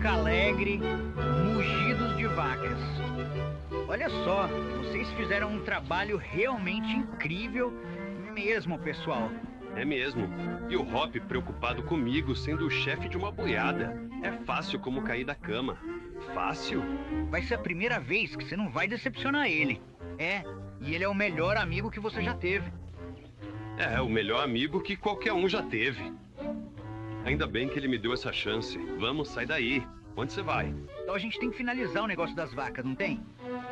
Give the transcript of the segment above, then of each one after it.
Vaca Alegre, mugidos de vacas. Olha só, vocês fizeram um trabalho realmente incrível mesmo, pessoal. É mesmo. E o Hop preocupado comigo, sendo o chefe de uma boiada. É fácil como cair da cama. Fácil? Vai ser a primeira vez que você não vai decepcionar ele. É, e ele é o melhor amigo que você já teve. É, o melhor amigo que qualquer um já teve. Ainda bem que ele me deu essa chance. Vamos, sai daí. Onde você vai? Então a gente tem que finalizar o negócio das vacas, não tem?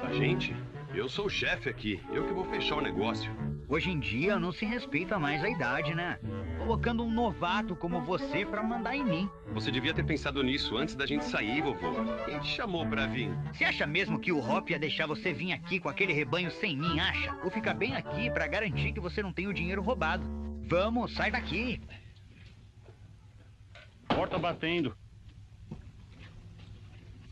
A gente? Eu sou o chefe aqui. Eu que vou fechar o negócio. Hoje em dia não se respeita mais a idade, né? Colocando um novato como você pra mandar em mim. Você devia ter pensado nisso antes da gente sair, vovô. Quem te chamou pra vir? Você acha mesmo que o Hop ia deixar você vir aqui com aquele rebanho sem mim, acha? Ou ficar bem aqui pra garantir que você não tem o dinheiro roubado? Vamos, sai daqui. Porta batendo.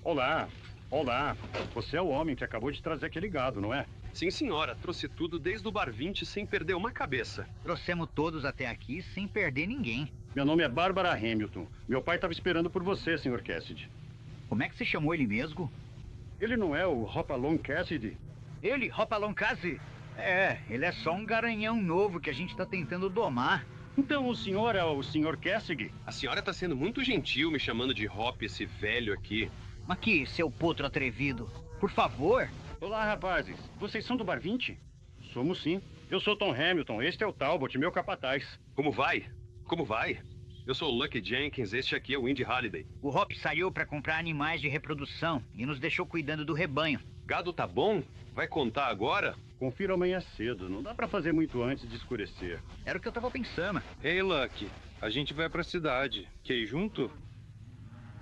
Olá, olá. Você é o homem que acabou de trazer aquele gado, não é? Sim, senhora. Trouxe tudo desde o Bar 20 sem perder uma cabeça. Trouxemos todos até aqui sem perder ninguém. Meu nome é Bárbara Hamilton. Meu pai estava esperando por você, Sr. Cassidy. Como é que você chamou ele mesmo? Ele não é o Hopalong Cassidy? Ele, Hopalong Cassidy? É, ele é só um garanhão novo que a gente tá tentando domar. Então o senhor é o Sr. Cassidy? A senhora tá sendo muito gentil me chamando de Hop, esse velho aqui. Aqui, seu potro atrevido. Por favor. Olá, rapazes. Vocês são do Bar 20? Somos sim. Eu sou Tom Hamilton, este é o Talbot, meu capataz. Como vai? Como vai? Eu sou o Lucky Jenkins, este aqui é o Indy Halliday. O Hop saiu pra comprar animais de reprodução e nos deixou cuidando do rebanho. Gado tá bom? Vai contar agora? Confira amanhã cedo, não dá pra fazer muito antes de escurecer. Era o que eu tava pensando. Ei, Lucky, a gente vai pra cidade. Quer ir junto?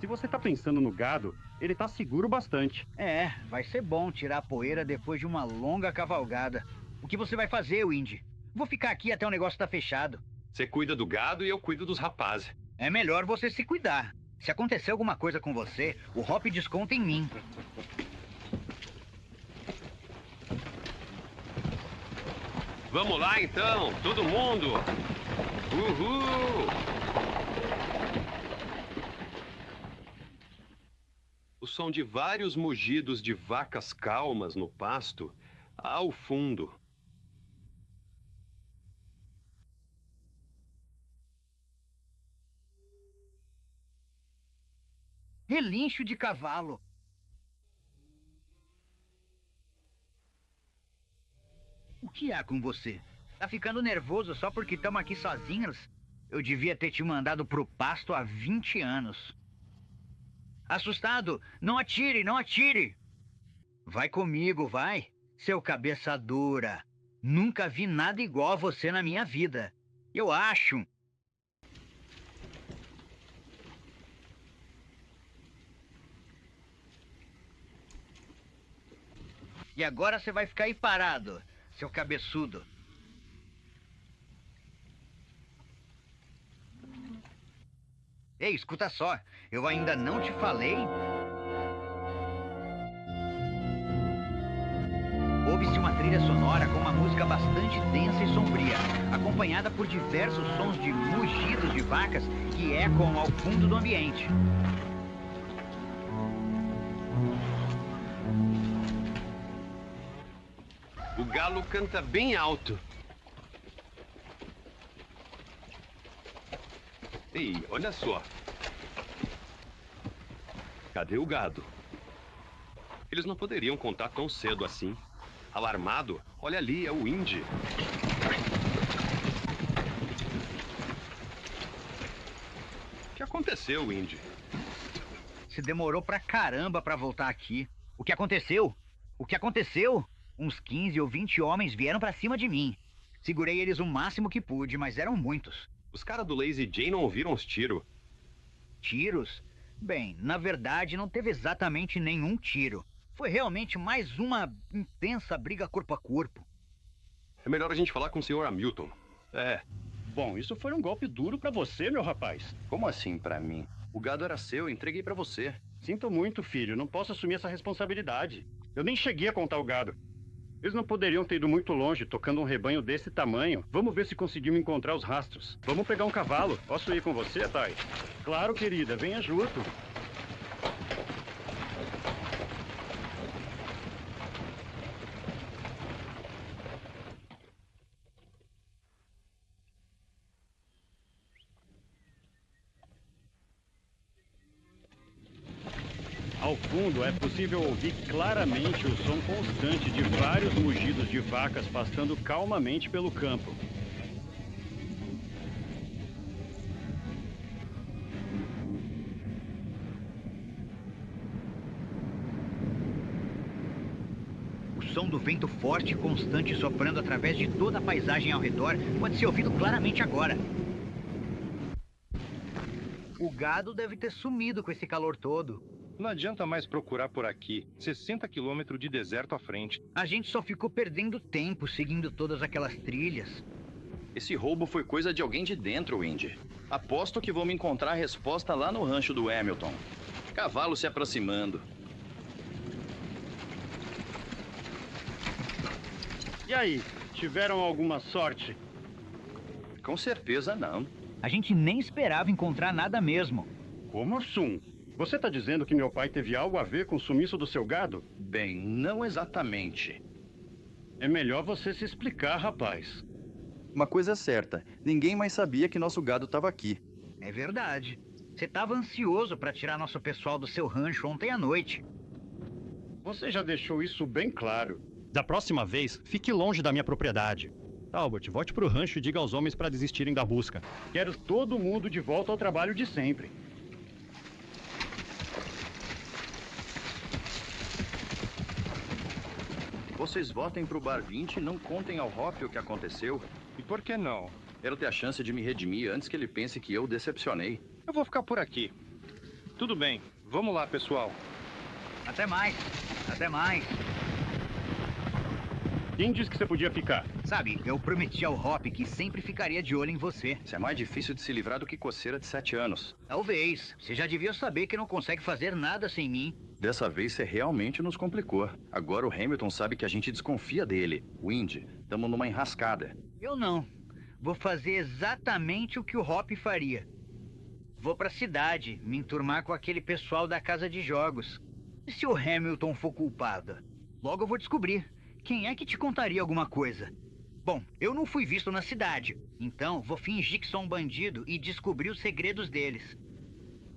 Se você tá pensando no gado, ele tá seguro bastante. É, vai ser bom tirar a poeira depois de uma longa cavalgada. O que você vai fazer, Indy? Vou ficar aqui até o negócio tá fechado. Você cuida do gado e eu cuido dos rapazes. É melhor você se cuidar. Se acontecer alguma coisa com você, o Hop desconta em mim. Vamos lá então, todo mundo! Uhul! O som de vários mugidos de vacas calmas no pasto, ao fundo. Relincho de cavalo. O que há com você? Tá ficando nervoso só porque estamos aqui sozinhos? Eu devia ter te mandado pro pasto há 20 anos. Assustado? Não atire, não atire! Vai comigo, vai. Seu cabeça dura. Nunca vi nada igual a você na minha vida. Eu acho. E agora você vai ficar aí parado, seu cabeçudo. Ei, escuta só. Eu ainda não te falei. Ouve-se uma trilha sonora com uma música bastante densa e sombria, acompanhada por diversos sons de mugidos de vacas que ecoam ao fundo do ambiente. O galo canta bem alto. Ei, olha só. Cadê o gado? Eles não poderiam contar tão cedo assim. Alarmado, olha ali, é o Indy. O que aconteceu, Indy? Se demorou pra caramba pra voltar aqui. O que aconteceu? O que aconteceu? Uns 15 ou 20 homens vieram pra cima de mim. Segurei eles o máximo que pude, mas eram muitos. Os caras do Lazy J não ouviram os tiros. Tiros? Bem, na verdade não teve exatamente nenhum tiro. Foi realmente mais uma intensa briga corpo a corpo. É melhor a gente falar com o Sr. Hamilton. É. Bom, isso foi um golpe duro pra você, meu rapaz. Como assim pra mim? O gado era seu, eu entreguei pra você. Sinto muito, filho. Não posso assumir essa responsabilidade. Eu nem cheguei a contar o gado. Eles não poderiam ter ido muito longe, tocando um rebanho desse tamanho. Vamos ver se conseguimos encontrar os rastros. Vamos pegar um cavalo. Posso ir com você, Thay? Claro, querida. Venha junto. Ao fundo, é possível ouvir claramente o som constante de vários mugidos de vacas pastando calmamente pelo campo. O som do vento forte e constante soprando através de toda a paisagem ao redor pode ser ouvido claramente agora. O gado deve ter sumido com esse calor todo. Não adianta mais procurar por aqui. 60 quilômetros de deserto à frente. A gente só ficou perdendo tempo seguindo todas aquelas trilhas. Esse roubo foi coisa de alguém de dentro, Indy. Aposto que vou me encontrar a resposta lá no rancho do Hamilton. Cavalo se aproximando. E aí, tiveram alguma sorte? Com certeza não. A gente nem esperava encontrar nada mesmo. Como assim? Você tá dizendo que meu pai teve algo a ver com o sumiço do seu gado? Bem, não exatamente. É melhor você se explicar, rapaz. Uma coisa é certa, ninguém mais sabia que nosso gado estava aqui. É verdade. Você estava ansioso para tirar nosso pessoal do seu rancho ontem à noite. Você já deixou isso bem claro. Da próxima vez, fique longe da minha propriedade. Talbot, volte pro rancho e diga aos homens para desistirem da busca. Quero todo mundo de volta ao trabalho de sempre. Vocês votem pro Bar 20 e não contem ao Hop o que aconteceu. E por que não? Quero ter a chance de me redimir antes que ele pense que eu o decepcionei. Eu vou ficar por aqui. Tudo bem. Vamos lá, pessoal. Até mais. Até mais. Quem disse que você podia ficar? Sabe, eu prometi ao Hop que sempre ficaria de olho em você. Isso é mais difícil de se livrar do que coceira de 7 anos. Talvez. Você já devia saber que não consegue fazer nada sem mim. Dessa vez você realmente nos complicou. Agora o Hamilton sabe que a gente desconfia dele. Indy, estamos numa enrascada. Eu não. Vou fazer exatamente o que o Hop faria. Vou pra cidade, me enturmar com aquele pessoal da casa de jogos. E se o Hamilton for culpado? Logo eu vou descobrir. Quem é que te contaria alguma coisa? Bom, eu não fui visto na cidade, então vou fingir que sou um bandido e descobrir os segredos deles.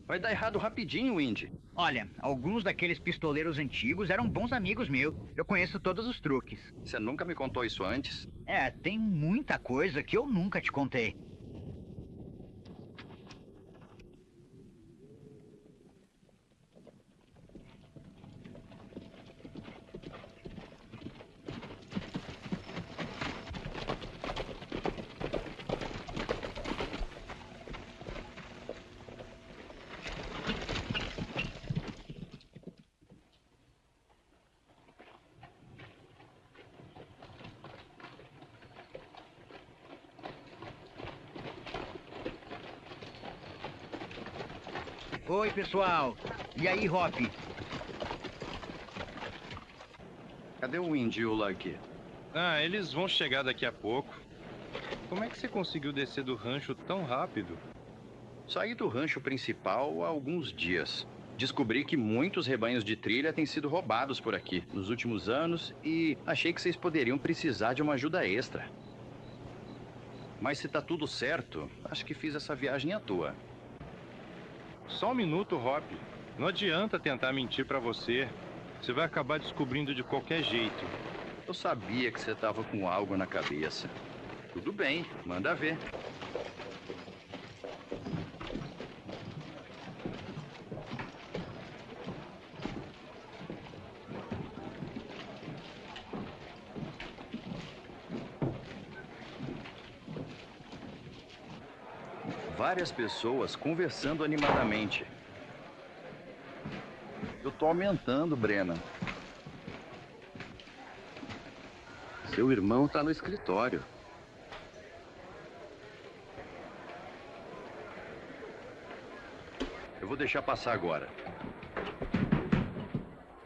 Vai dar errado rapidinho, Indy. Olha, alguns daqueles pistoleiros antigos eram bons amigos meus. Eu conheço todos os truques. Você nunca me contou isso antes? É, tem muita coisa que eu nunca te contei. Oi, pessoal. E aí, Hop? Cadê o Indy e o Lucky? Ah, eles vão chegar daqui a pouco. Como é que você conseguiu descer do rancho tão rápido? Saí do rancho principal há alguns dias. Descobri que muitos rebanhos de trilha têm sido roubados por aqui nos últimos anos e achei que vocês poderiam precisar de uma ajuda extra. Mas se tá tudo certo, acho que fiz essa viagem à toa. Só um minuto, Hop. Não adianta tentar mentir pra você. Você vai acabar descobrindo de qualquer jeito. Eu sabia que você tava com algo na cabeça. Tudo bem, manda ver. Várias pessoas conversando animadamente. Eu tô aumentando, Brennan. Seu irmão tá no escritório. Eu vou deixar passar agora.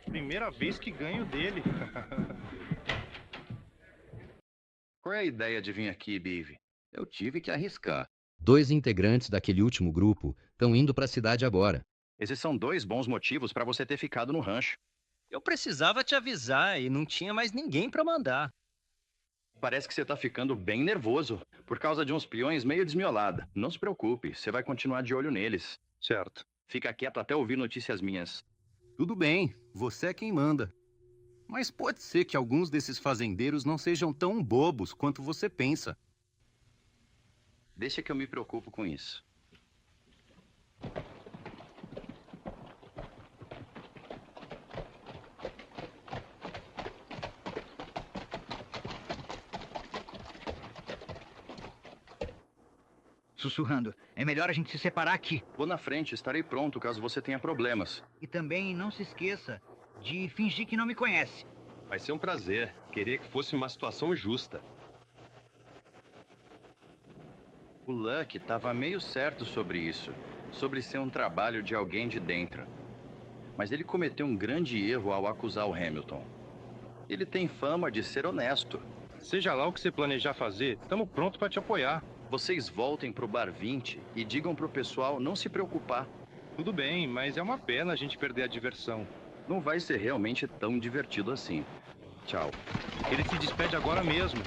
Primeira vez que ganho dele. Qual é a ideia de vir aqui, Bive? Eu tive que arriscar. 2 integrantes daquele último grupo estão indo para a cidade agora. Esses são 2 bons motivos para você ter ficado no rancho. Eu precisava te avisar e não tinha mais ninguém para mandar. Parece que você tá ficando bem nervoso por causa de uns peões meio desmiolada. Não se preocupe, você vai continuar de olho neles. Certo. Fica quieto até ouvir notícias minhas. Tudo bem, você é quem manda. Mas pode ser que alguns desses fazendeiros não sejam tão bobos quanto você pensa. Deixa que eu me preocupo com isso. Sussurrando, é melhor a gente se separar aqui. Vou na frente, estarei pronto caso você tenha problemas. E também não se esqueça de fingir que não me conhece. Vai ser um prazer. Queria que fosse uma situação justa. O Luck estava meio certo sobre isso. Sobre ser um trabalho de alguém de dentro. Mas ele cometeu um grande erro ao acusar o Hamilton. Ele tem fama de ser honesto. Seja lá o que você planejar fazer, estamos prontos para te apoiar. Vocês voltem pro Bar 20 e digam pro pessoal não se preocupar. Tudo bem, mas é uma pena a gente perder a diversão. Não vai ser realmente tão divertido assim. Tchau. Ele se despede agora mesmo.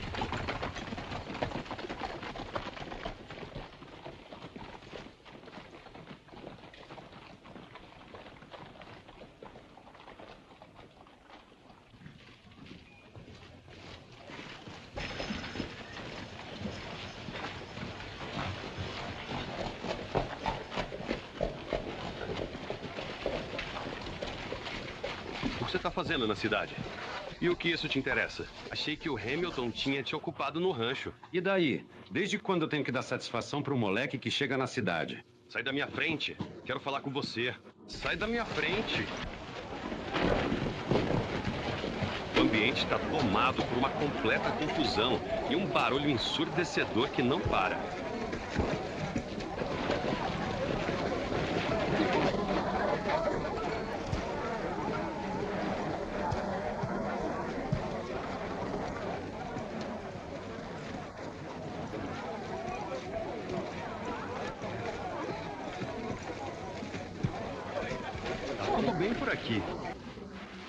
O que você está fazendo na cidade? E o que isso te interessa? Achei que o Hamilton tinha te ocupado no rancho. E daí? Desde quando eu tenho que dar satisfação para um moleque que chega na cidade? Sai da minha frente. Quero falar com você. Sai da minha frente. O ambiente está tomado por uma completa confusão e um barulho ensurdecedor que não para. Tudo bem por aqui.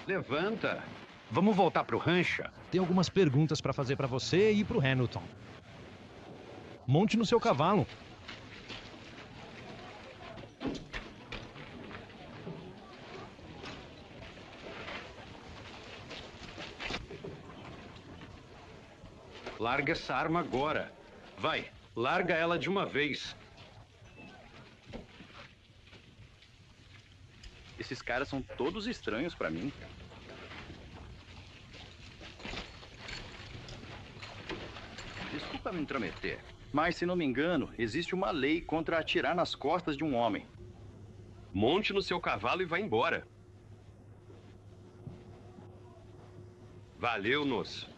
Levanta. Vamos voltar pro rancho? Tem algumas perguntas para fazer para você e pro Hamilton. Monte no seu cavalo. Larga essa arma agora. Vai, larga ela de uma vez. Esses caras são todos estranhos pra mim. Desculpa me intrometer, mas se não me engano, existe uma lei contra atirar nas costas de um homem. Monte no seu cavalo e vá embora. Valeu-nos.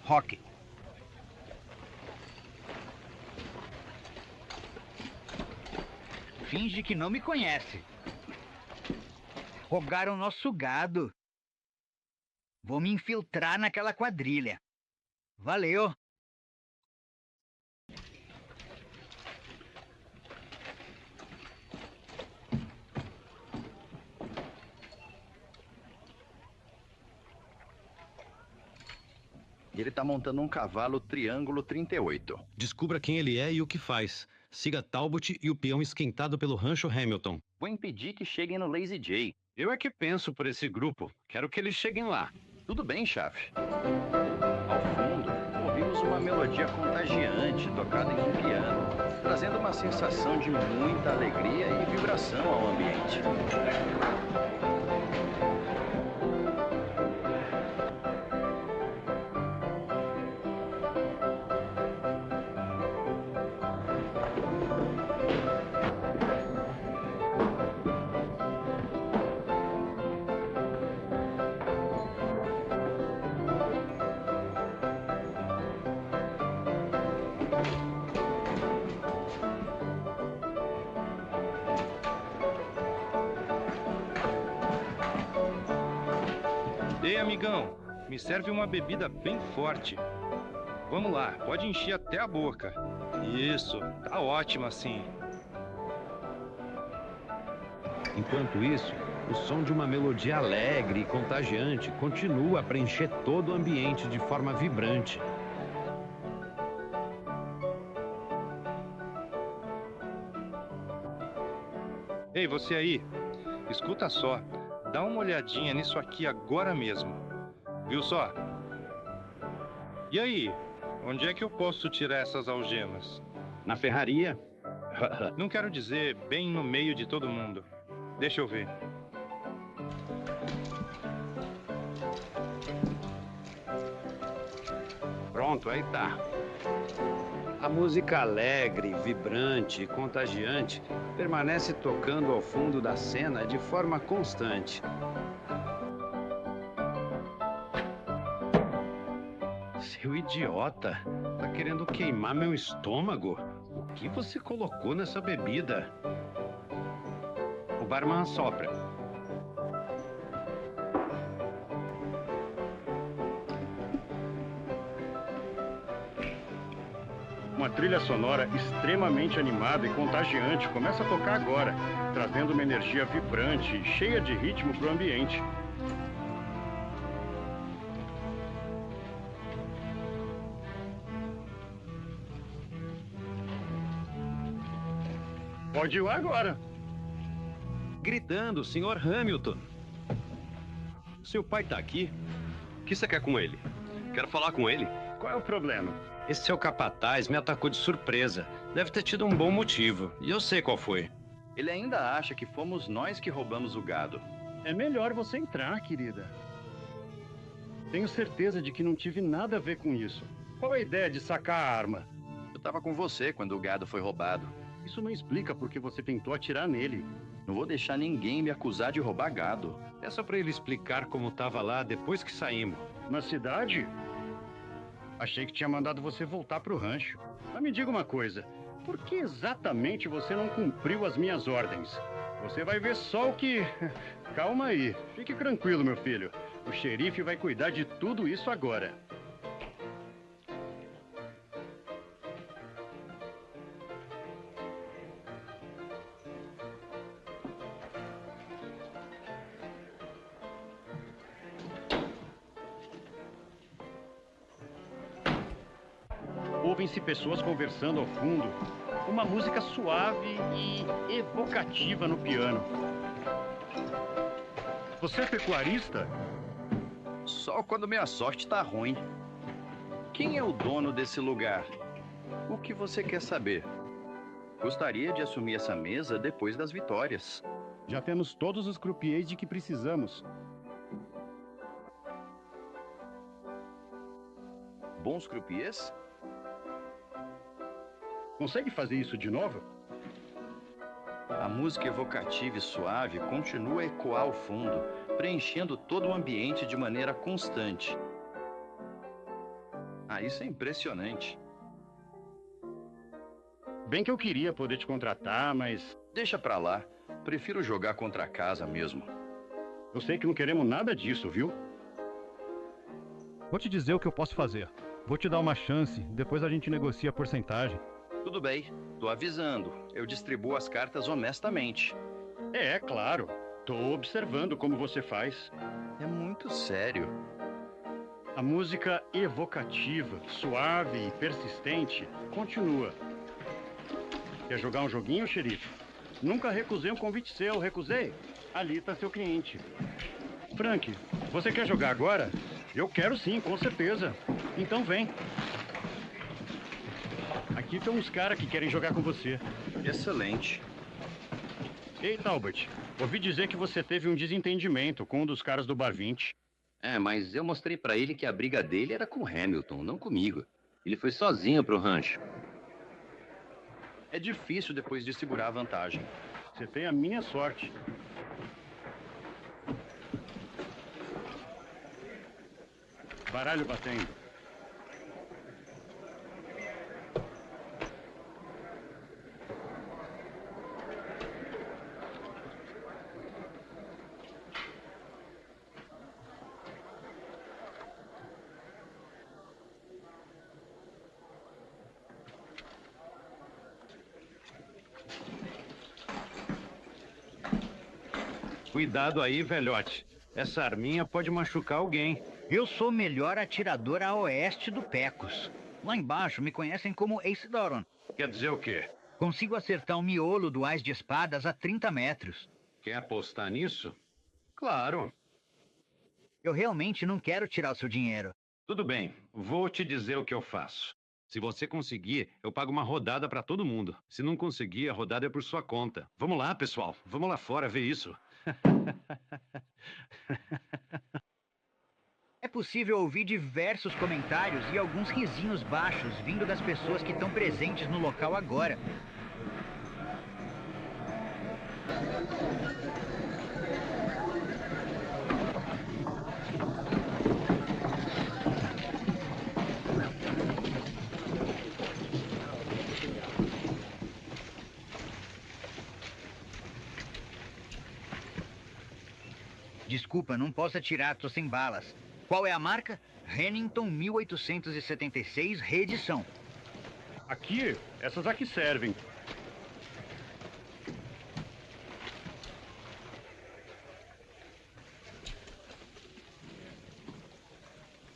Rock. Finge que não me conhece. Rougaram nosso gado. Vou me infiltrar naquela quadrilha. Valeu. Ele tá montando um cavalo triângulo 38. Descubra quem ele é e o que faz. Siga Talbot e o peão esquentado pelo rancho Hamilton. Vou impedir que cheguem no Lazy J. Eu é que penso por esse grupo. Quero que eles cheguem lá. Tudo bem, chefe. Ao fundo, ouvimos uma melodia contagiante tocada em um piano, trazendo uma sensação de muita alegria e vibração ao ambiente. Ei, amigão, me serve uma bebida bem forte. Vamos lá, pode encher até a boca. Isso, tá ótimo assim. Enquanto isso, o som de uma melodia alegre e contagiante continua a preencher todo o ambiente de forma vibrante. Ei, você aí, escuta só. Dá uma olhadinha nisso aqui agora mesmo. Viu só? E aí, onde é que eu posso tirar essas algemas? Na ferraria? Não quero dizer bem no meio de todo mundo. Deixa eu ver. Pronto, aí tá. A música alegre, vibrante e contagiante permanece tocando ao fundo da cena de forma constante. Seu idiota, tá querendo queimar meu estômago? O que você colocou nessa bebida? O barman assopra. Uma trilha sonora extremamente animada e contagiante começa a tocar agora, trazendo uma energia vibrante e cheia de ritmo para o ambiente. Pode ir agora. Gritando, Sr. Hamilton. Seu pai tá aqui? O que você quer com ele? Quero falar com ele. Qual é o problema? Esse seu capataz me atacou de surpresa. Deve ter tido um bom motivo. E eu sei qual foi. Ele ainda acha que fomos nós que roubamos o gado. É melhor você entrar, querida. Tenho certeza de que não tive nada a ver com isso. Qual a ideia de sacar a arma? Eu tava com você quando o gado foi roubado. Isso não explica porque você tentou atirar nele. Não vou deixar ninguém me acusar de roubar gado. Peça pra ele explicar como tava lá depois que saímos. Na cidade? Achei que tinha mandado você voltar pro rancho. Mas me diga uma coisa. Por que exatamente você não cumpriu as minhas ordens? Você vai ver só o que... Calma aí. Fique tranquilo, meu filho. O xerife vai cuidar de tudo isso agora. Ouvem-se pessoas conversando ao fundo, uma música suave e evocativa no piano. Você é pecuarista? Só quando minha sorte tá ruim. Quem é o dono desse lugar? O que você quer saber? Gostaria de assumir essa mesa depois das vitórias. Já temos todos os croupiers de que precisamos. Bons croupiers? Consegue fazer isso de novo? A música evocativa e suave continua a ecoar ao fundo, preenchendo todo o ambiente de maneira constante. Ah, isso é impressionante. Bem que eu queria poder te contratar, mas... Deixa pra lá. Prefiro jogar contra a casa mesmo. Eu sei que não queremos nada disso, viu? Vou te dizer o que eu posso fazer. Vou te dar uma chance, depois a gente negocia a porcentagem. Tudo bem, tô avisando. Eu distribuo as cartas honestamente. É, claro. Tô observando como você faz. É muito sério. A música evocativa, suave e persistente continua. Quer jogar um joguinho, xerife? Nunca recusei um convite seu, recusei? Ali tá seu cliente. Frank, você quer jogar agora? Eu quero sim, com certeza. Então vem. Aqui tem uns caras que querem jogar com você. Excelente. Ei, Talbot, ouvi dizer que você teve um desentendimento com um dos caras do Bar 20. É, mas eu mostrei pra ele que a briga dele era com Hamilton, não comigo. Ele foi sozinho pro rancho. É difícil depois de segurar a vantagem. Você tem a minha sorte. Baralho batendo. Cuidado aí, velhote. Essa arminha pode machucar alguém. Eu sou o melhor atirador a oeste do Pecos. Lá embaixo me conhecem como Ace Doron. Quer dizer o quê? Consigo acertar o miolo do ás de espadas a 30 metros. Quer apostar nisso? Claro. Eu realmente não quero tirar o seu dinheiro. Tudo bem, vou te dizer o que eu faço. Se você conseguir, eu pago uma rodada para todo mundo. Se não conseguir, a rodada é por sua conta. Vamos lá, pessoal. Vamos lá fora ver isso. É possível ouvir diversos comentários e alguns risinhos baixos vindo das pessoas que estão presentes no local agora. Desculpa, não posso atirar, tô sem balas. Qual é a marca? Remington 1876, reedição. Aqui, essas aqui servem.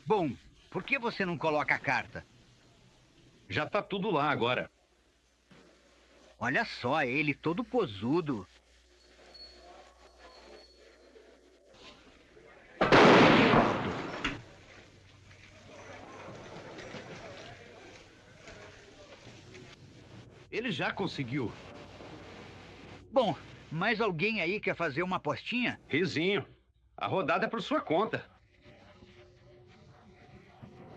Bom, por que você não coloca a carta? Já tá tudo lá agora. Olha só, ele todo posudo. Ele já conseguiu. Bom, mais alguém aí quer fazer uma apostinha? Risinho. A rodada é por sua conta.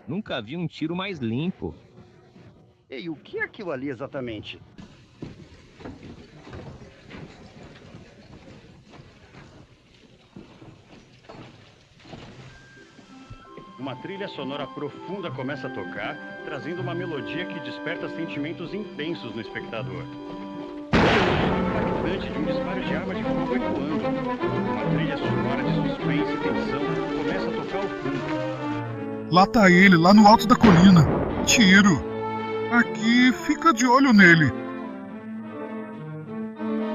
Nunca vi um tiro mais limpo. Ei, o que é aquilo ali exatamente? Uma trilha sonora profunda começa a tocar, trazendo uma melodia que desperta sentimentos intensos no espectador. O impactante de um disparo de arma de fogo ecoando. Uma trilha sonora de suspense e tensão começa a tocar ao fundo. Lá tá ele, lá no alto da colina. Tiro. Aqui, fica de olho nele.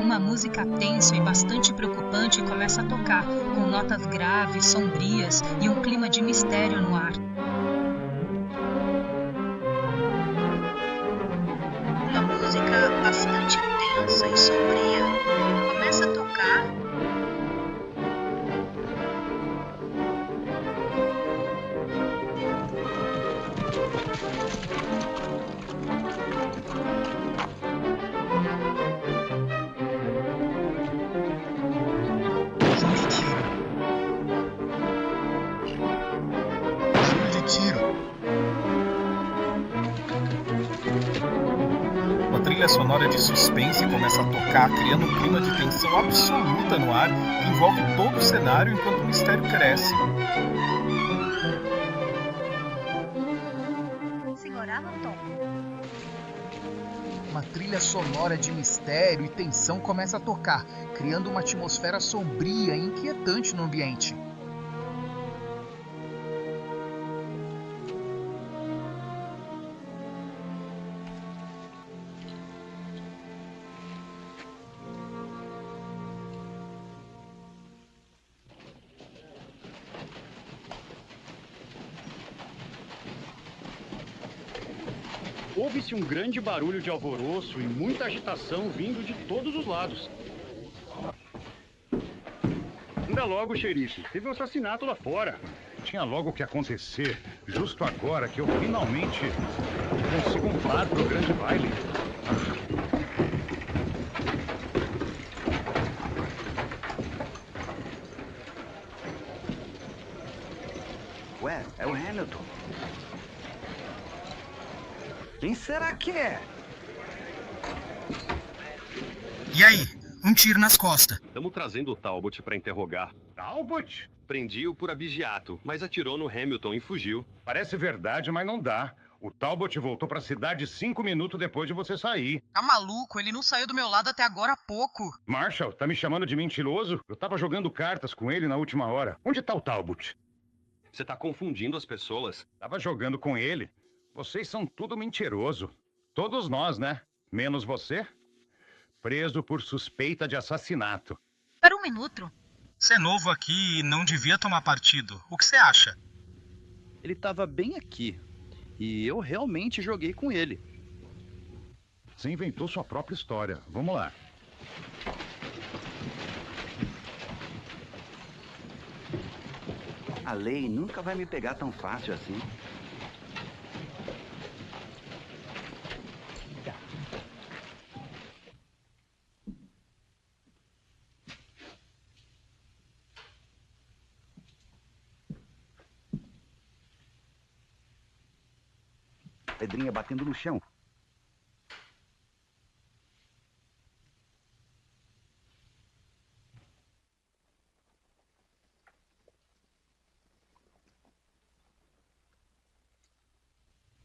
Uma música tensa e bastante preocupante começa a tocar, com notas graves, sombrias e um clima de mistério no ar. Uma música bastante tensa e sombria começa a tocar. A sonora de suspense começa a tocar, criando um clima de tensão absoluta no ar que envolve todo o cenário enquanto o mistério cresce. Senhora Tom. Uma trilha sonora de mistério e tensão começa a tocar, criando uma atmosfera sombria e inquietante no ambiente. Houve-se um grande barulho de alvoroço e muita agitação vindo de todos os lados. Ainda logo, xerife. Teve um assassinato lá fora. Tinha logo que acontecer, justo agora que eu finalmente consigo um par pro grande baile. Ué, é o Hamilton. Quem será que é? E aí? Um tiro nas costas. Estamos trazendo o Talbot para interrogar. Talbot? Prendi-o por abigeato, mas atirou no Hamilton e fugiu. Parece verdade, mas não dá. O Talbot voltou para a cidade 5 minutos depois de você sair. Tá maluco? Ele não saiu do meu lado até agora há pouco. Marshall, tá me chamando de mentiroso? Eu tava jogando cartas com ele na última hora. Onde tá o Talbot? Você tá confundindo as pessoas. Tava jogando com ele. Vocês são tudo mentiroso. Todos nós, né? Menos você. Preso por suspeita de assassinato. Espera um minuto. Você é novo aqui e não devia tomar partido. O que você acha? Ele estava bem aqui. E eu realmente joguei com ele. Você inventou sua própria história. Vamos lá. A lei nunca vai me pegar tão fácil assim. Pedrinha batendo no chão.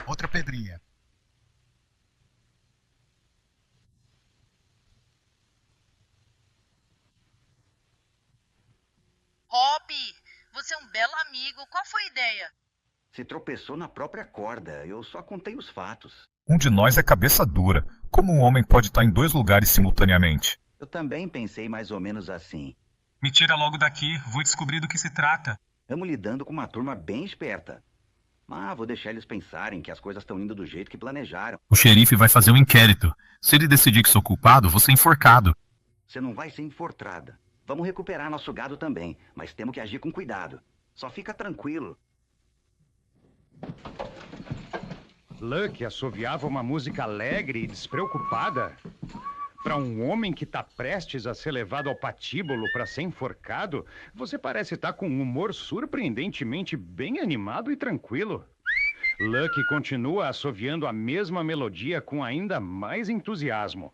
Outra pedrinha. Rob, você é um belo amigo. Qual foi a ideia? Se tropeçou na própria corda. Eu só contei os fatos. Um de nós é cabeça dura. Como um homem pode estar em 2 lugares simultaneamente? Eu também pensei mais ou menos assim. Me tira logo daqui, vou descobrir do que se trata. Estamos lidando com uma turma bem esperta. Mas vou deixar eles pensarem que as coisas estão indo do jeito que planejaram. O xerife vai fazer um inquérito. Se ele decidir que sou culpado, vou ser enforcado. Você não vai ser enforcada. Vamos recuperar nosso gado também, mas temos que agir com cuidado. Só fica tranquilo. Luck assoviava uma música alegre e despreocupada. Para um homem que está prestes a ser levado ao patíbulo para ser enforcado, você parece estar com um humor surpreendentemente bem animado e tranquilo. Luck continua assoviando a mesma melodia com ainda mais entusiasmo.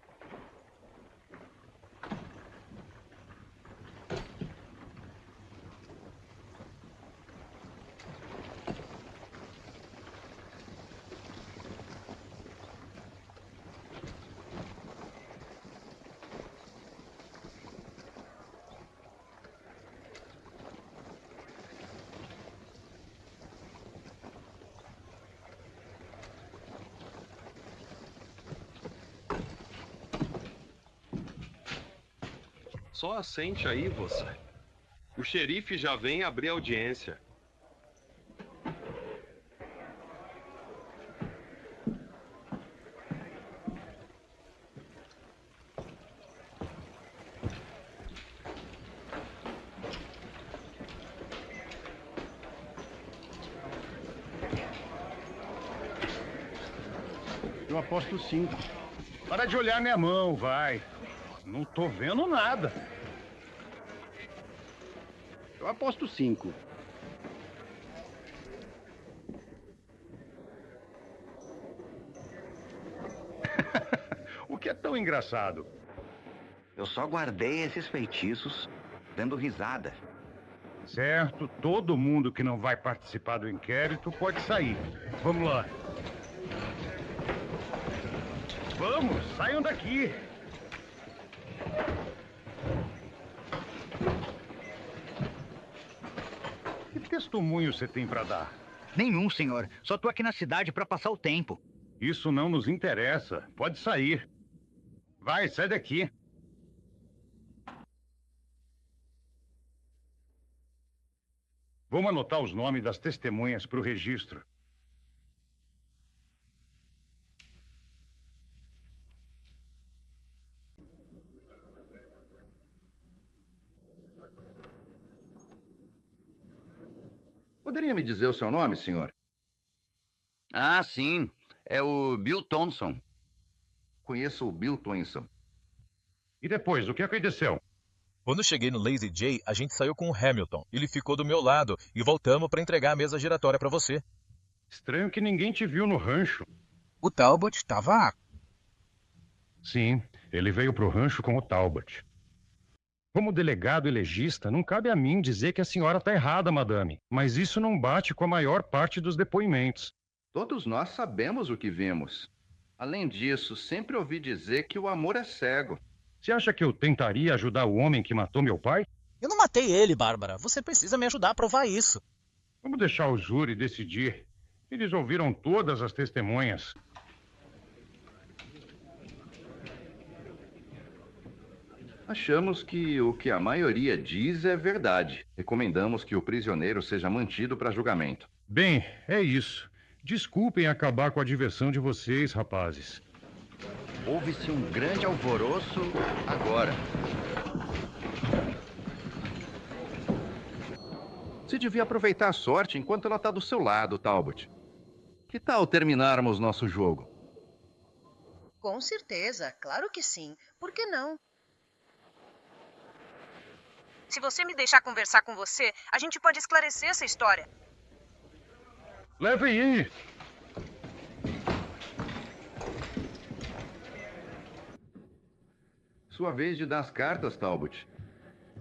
Só assente aí, você. O xerife já vem abrir audiência. Eu aposto 5. Para de olhar minha mão, vai. Não tô vendo nada. Eu aposto 5. O que é tão engraçado? Eu só guardei esses feitiços dando risada. Certo, todo mundo que não vai participar do inquérito pode sair. Vamos lá. Vamos, saiam daqui. Que testemunho você tem para dar? Nenhum, senhor. Só tô aqui na cidade para passar o tempo. Isso não nos interessa. Pode sair. Vai, sai daqui. Vamos anotar os nomes das testemunhas para o registro. Poderia me dizer o seu nome, senhor? Ah, sim. É o Bill Thompson. Conheço o Bill Thompson. E depois, o que aconteceu? Quando cheguei no Lazy J, a gente saiu com o Hamilton. Ele ficou do meu lado e voltamos para entregar a mesa giratória para você. Estranho que ninguém te viu no rancho. O Talbot estava... Sim, ele veio pro rancho com o Talbot. Como delegado e legista, não cabe a mim dizer que a senhora está errada, madame. Mas isso não bate com a maior parte dos depoimentos. Todos nós sabemos o que vimos. Além disso, sempre ouvi dizer que o amor é cego. Você acha que eu tentaria ajudar o homem que matou meu pai? Eu não matei ele, Bárbara. Você precisa me ajudar a provar isso. Vamos deixar o júri decidir. Eles ouviram todas as testemunhas. Achamos que o que a maioria diz é verdade. Recomendamos que o prisioneiro seja mantido para julgamento. Bem, é isso. Desculpem acabar com a diversão de vocês, rapazes. Houve-se um grande alvoroço agora. Você devia aproveitar a sorte enquanto ela está do seu lado, Talbot. Que tal terminarmos nosso jogo? Com certeza, claro que sim. Por que não? Se você me deixar conversar com você, a gente pode esclarecer essa história. Levem aí! Sua vez de dar as cartas, Talbot.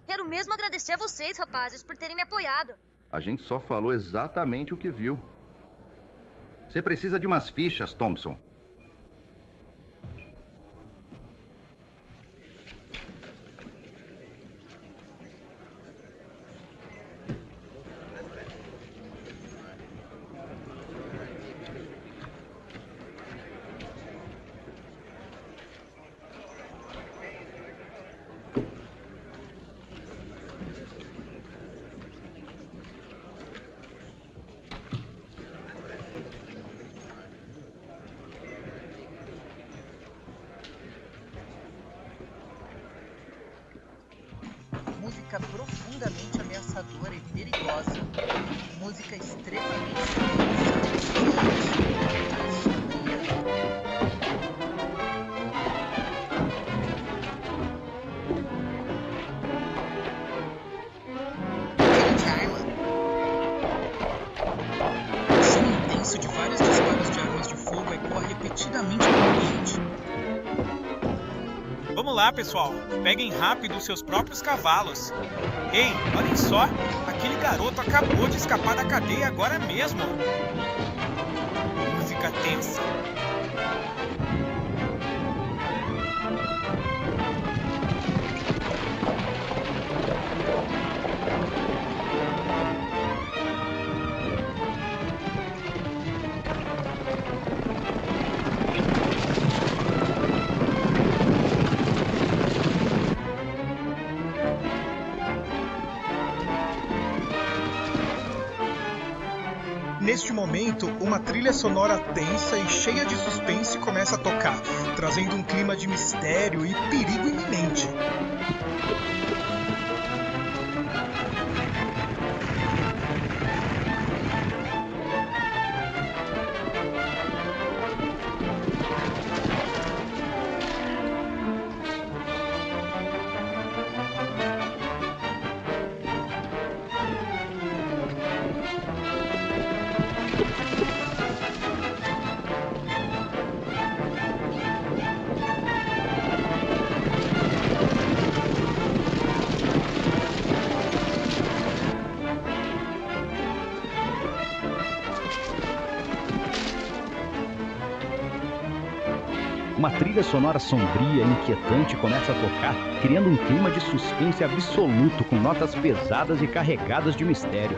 Quero mesmo agradecer a vocês, rapazes, por terem me apoiado. A gente só falou exatamente o que viu. Você precisa de umas fichas, Thompson. Música profundamente ameaçadora e perigosa. Música extremamente O som intenso de vários disparos de armas de fogo ecoa repetidamente no ambiente. Vamos lá, pessoal. Peguem rápido os seus próprios cavalos. Ei, olhem só. Aquele garoto acabou de escapar da cadeia agora mesmo. Música tensa. Neste momento, uma trilha sonora tensa e cheia de suspense começa a tocar, trazendo um clima de mistério e perigo iminente. Uma trilha sonora sombria e inquietante começa a tocar, criando um clima de suspense absoluto com notas pesadas e carregadas de mistério.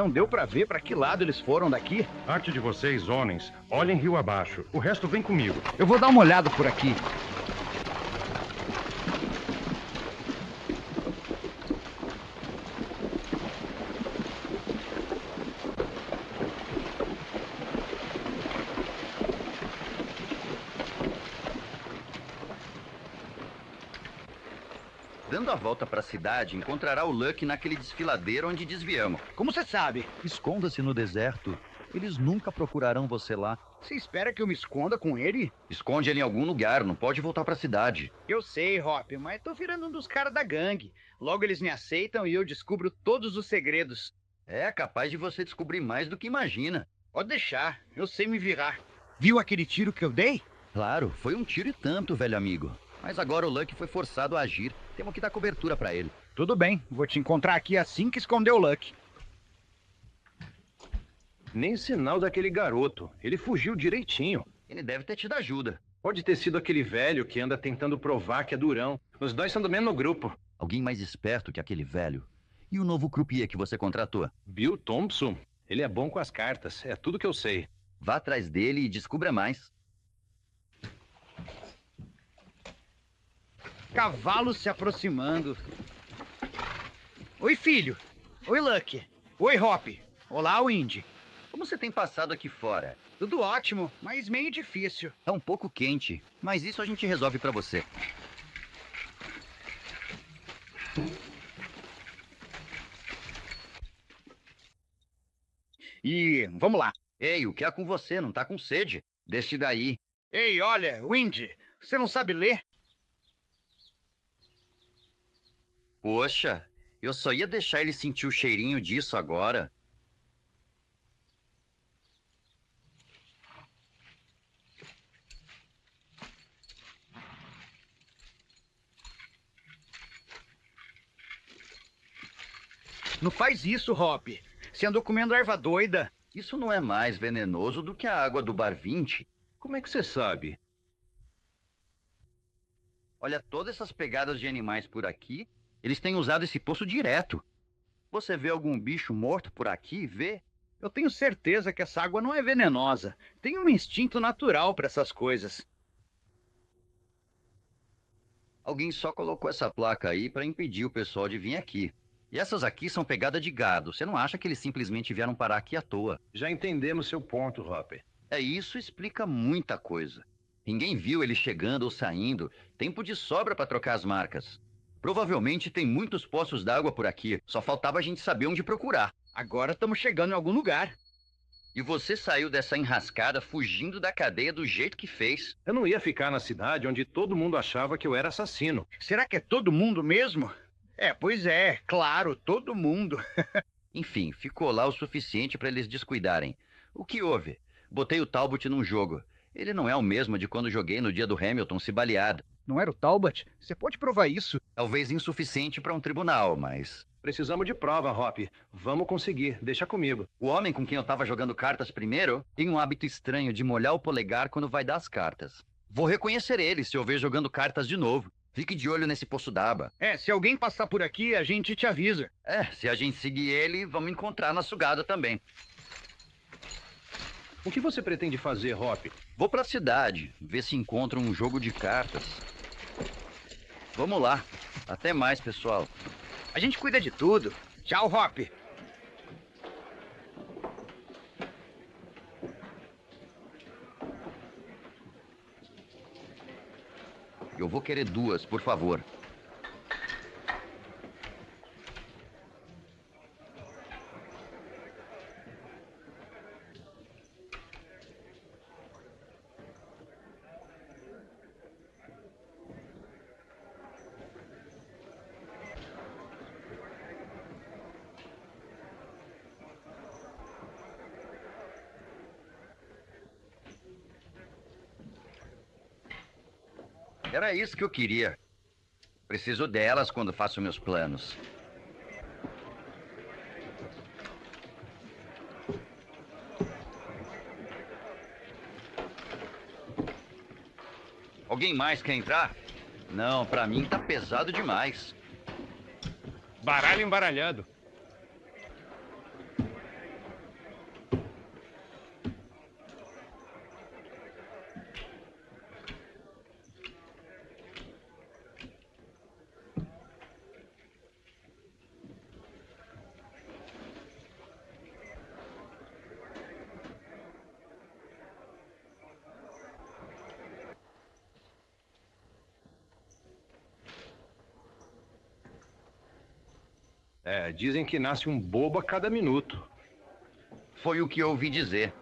Não deu pra ver pra que lado eles foram daqui? Arte de vocês, homens. Olhem rio abaixo. O resto vem comigo. Eu vou dar uma olhada por aqui. Dando a volta para a cidade, encontrará o Luck naquele desfiladeiro onde desviamos. Como você sabe? Esconda-se no deserto. Eles nunca procurarão você lá. Você espera que eu me esconda com ele? Esconde ele em algum lugar, não pode voltar pra cidade. Eu sei, Hop, mas tô virando um dos caras da gangue. Logo eles me aceitam e eu descubro todos os segredos. É capaz de você descobrir mais do que imagina. Pode deixar, eu sei me virar. Viu aquele tiro que eu dei? Claro, foi um tiro e tanto, velho amigo. Mas agora o Luck foi forçado a agir. Temos que dar cobertura pra ele. Tudo bem, vou te encontrar aqui assim que esconder o Luck. Nem sinal daquele garoto. Ele fugiu direitinho. Ele deve ter tido ajuda. Pode ter sido aquele velho que anda tentando provar que é durão. Os dois são do mesmo grupo. Alguém mais esperto que aquele velho. E o novo croupier que você contratou? Bill Thompson. Ele é bom com as cartas. É tudo que eu sei. Vá atrás dele e descubra mais. Cavalo se aproximando. Oi, filho. Oi, Luck. Oi, Hop. Olá, Windy. Como você tem passado aqui fora? Tudo ótimo, mas meio difícil. É um pouco quente, mas isso a gente resolve pra você. E vamos lá. Ei, o que é com você? Não tá com sede? Desce daí. Ei, olha, Windy, você não sabe ler? Poxa, eu só ia deixar ele sentir o cheirinho disso agora. Não faz isso, Hop. Você andou comendo erva doida. Isso não é mais venenoso do que a água do Bar 20. Como é que você sabe? Olha, todas essas pegadas de animais por aqui, eles têm usado esse poço direto. Você vê algum bicho morto por aqui, vê? Eu tenho certeza que essa água não é venenosa. Tem um instinto natural para essas coisas. Alguém só colocou essa placa aí para impedir o pessoal de vir aqui. E essas aqui são pegadas de gado. Você não acha que eles simplesmente vieram parar aqui à toa? Já entendemos seu ponto, Hopper. Isso explica muita coisa. Ninguém viu ele chegando ou saindo. Tempo de sobra para trocar as marcas. Provavelmente tem muitos poços d'água por aqui. Só faltava a gente saber onde procurar. Agora estamos chegando em algum lugar. E você saiu dessa enrascada fugindo da cadeia do jeito que fez. Eu não ia ficar na cidade onde todo mundo achava que eu era assassino. Será que é todo mundo mesmo? Pois é, claro, todo mundo. Enfim, ficou lá o suficiente para eles descuidarem. O que houve? Botei o Talbot num jogo. Ele não é o mesmo de quando joguei no dia do Hamilton se baleado. Não era o Talbot? Você pode provar isso? Talvez insuficiente para um tribunal, mas... Precisamos de prova, Hop. Vamos conseguir. Deixa comigo. O homem com quem eu tava jogando cartas primeiro tem um hábito estranho de molhar o polegar quando vai dar as cartas. Vou reconhecer ele se eu ver jogando cartas de novo. Fique de olho nesse poço d'água. Se alguém passar por aqui, a gente te avisa. Se a gente seguir ele, vamos encontrar na sugada também. O que você pretende fazer, Hop? Vou pra cidade, ver se encontro um jogo de cartas. Vamos lá. Até mais, pessoal. A gente cuida de tudo. Tchau, Hop. Eu vou querer 2, por favor. Era isso que eu queria. Preciso delas quando faço meus planos. Alguém mais quer entrar? Não, pra mim tá pesado demais. Baralho embaralhado. Dizem que nasce um bobo a cada minuto. Foi o que ouvi dizer.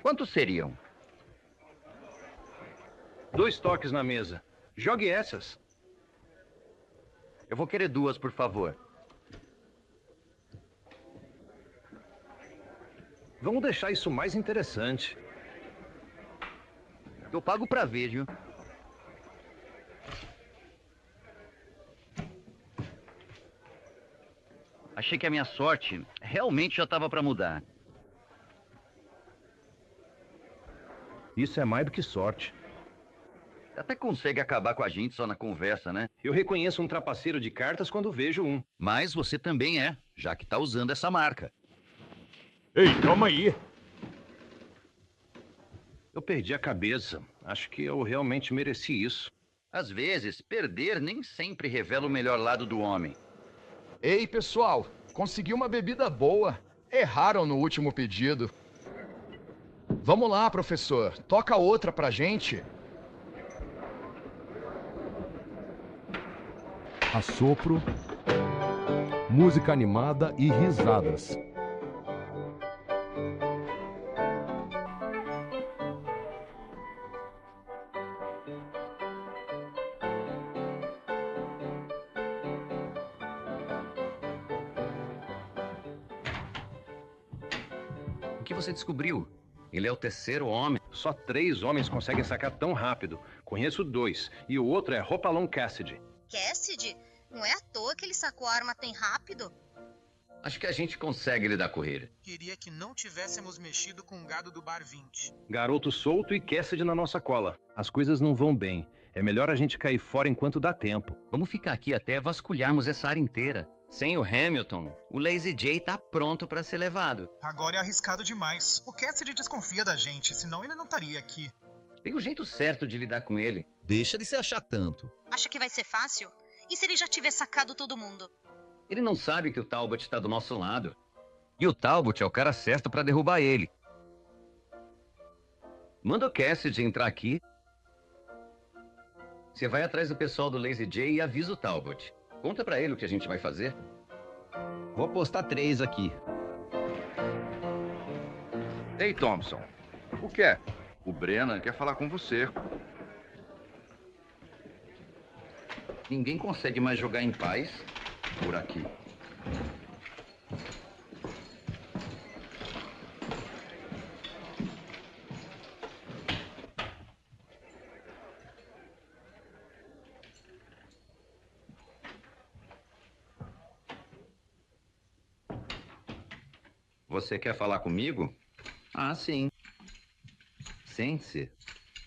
Quantos seriam? 2 toques na mesa. Jogue essas. Eu vou querer 2, por favor. Vamos deixar isso mais interessante. Eu pago pra ver, viu? Achei que a minha sorte realmente já estava para mudar. Isso é mais do que sorte. Até consegue acabar com a gente só na conversa, né? Eu reconheço um trapaceiro de cartas quando vejo um. Mas você também é, já que tá usando essa marca. Ei, calma aí. Eu perdi a cabeça. Acho que eu realmente mereci isso. Às vezes, perder nem sempre revela o melhor lado do homem. Ei, pessoal, consegui uma bebida boa. Erraram no último pedido. Vamos lá, professor. Toca outra pra gente. Assopro, música animada e risadas. O que você descobriu? Ele é o terceiro homem. Só 3 homens conseguem sacar tão rápido. Conheço 2. E o outro é Hopalong Cassidy. Cassidy? Não é à toa que ele sacou a arma tão rápido? Acho que a gente consegue lidar com ele. Queria que não tivéssemos mexido com o gado do Bar 20. Garoto solto e Cassidy na nossa cola. As coisas não vão bem. É melhor a gente cair fora enquanto dá tempo. Vamos ficar aqui até vasculharmos essa área inteira. Sem o Hamilton, o Lazy J tá pronto para ser levado. Agora é arriscado demais. O Cassidy desconfia da gente, senão ele não estaria aqui. Tem um jeito certo de lidar com ele. Deixa de se achar tanto. Acha que vai ser fácil? E se ele já tiver sacado todo mundo? Ele não sabe que o Talbot tá do nosso lado. E o Talbot é o cara certo para derrubar ele. Manda o Cassidy entrar aqui. Você vai atrás do pessoal do Lazy J e avisa o Talbot. Conta pra ele o que a gente vai fazer. Vou apostar 3 aqui. Ei, Thompson. O que é? O Brennan quer falar com você. Ninguém consegue mais jogar em paz por aqui. Você quer falar comigo? Ah, sim. Sente-se.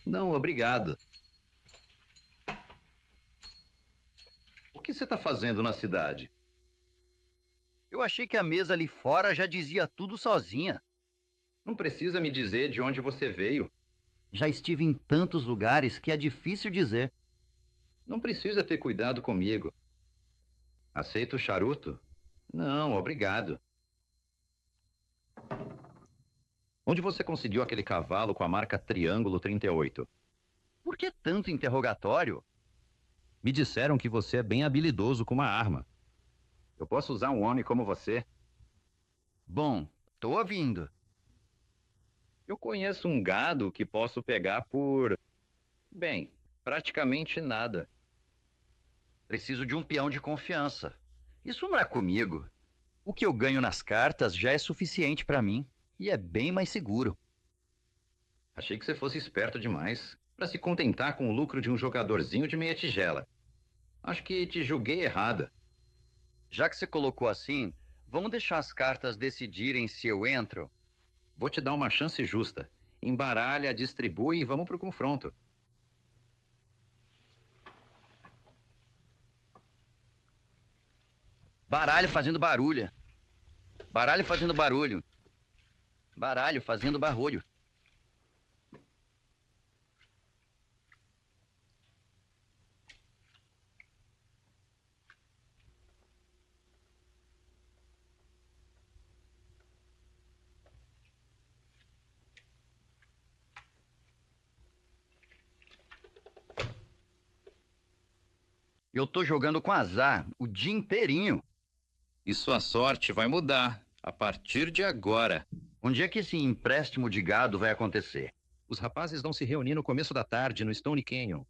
Não, obrigado. O que você está fazendo na cidade? Eu achei que a mesa ali fora já dizia tudo sozinha. Não precisa me dizer de onde você veio. Já estive em tantos lugares que é difícil dizer. Não precisa ter cuidado comigo. Aceita o charuto? Não, obrigado. Onde você conseguiu aquele cavalo com a marca Triângulo 38? Por que tanto interrogatório? Me disseram que você é bem habilidoso com uma arma. Eu posso usar um homem como você? Bom, tô ouvindo. Eu conheço um gado que posso pegar por... bem, praticamente nada. Preciso de um peão de confiança. Isso não é comigo. O que eu ganho nas cartas já é suficiente pra mim. E é bem mais seguro. Achei que você fosse esperto demais para se contentar com o lucro de um jogadorzinho de meia tigela. Acho que te julguei errada. Já que você colocou assim, vamos deixar as cartas decidirem se eu entro? Vou te dar uma chance justa. Embaralha, distribui e vamos pro confronto. Baralho fazendo barulho. Baralho fazendo barulho. Baralho fazendo barulho. Eu tô jogando com azar o dia inteirinho. E sua sorte vai mudar A partir de agora. Onde é que esse empréstimo de gado vai acontecer? Os rapazes vão se reunir no começo da tarde no Stone Canyon.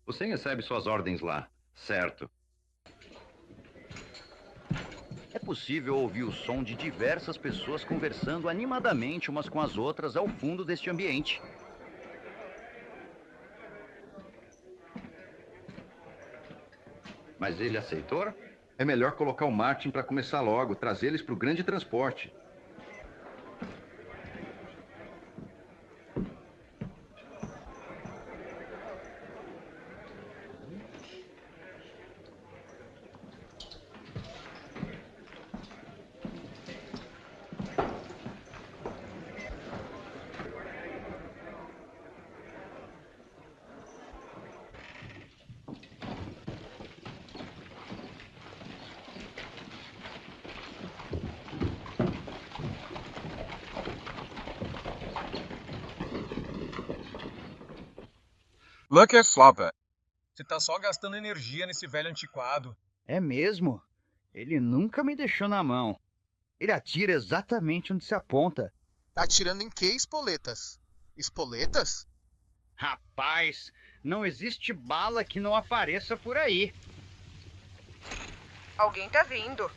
Você recebe suas ordens lá, certo? É possível ouvir o som de diversas pessoas conversando animadamente umas com as outras ao fundo deste ambiente. Mas ele aceitou? É melhor colocar o Martin para começar logo, trazer eles para o grande transporte. Luck é foda. Você tá só gastando energia nesse velho antiquado. É mesmo? Ele nunca me deixou na mão. Ele atira exatamente onde se aponta. Tá atirando em que, Espoletas? Espoletas? Rapaz, não existe bala que não apareça por aí. Alguém tá vindo.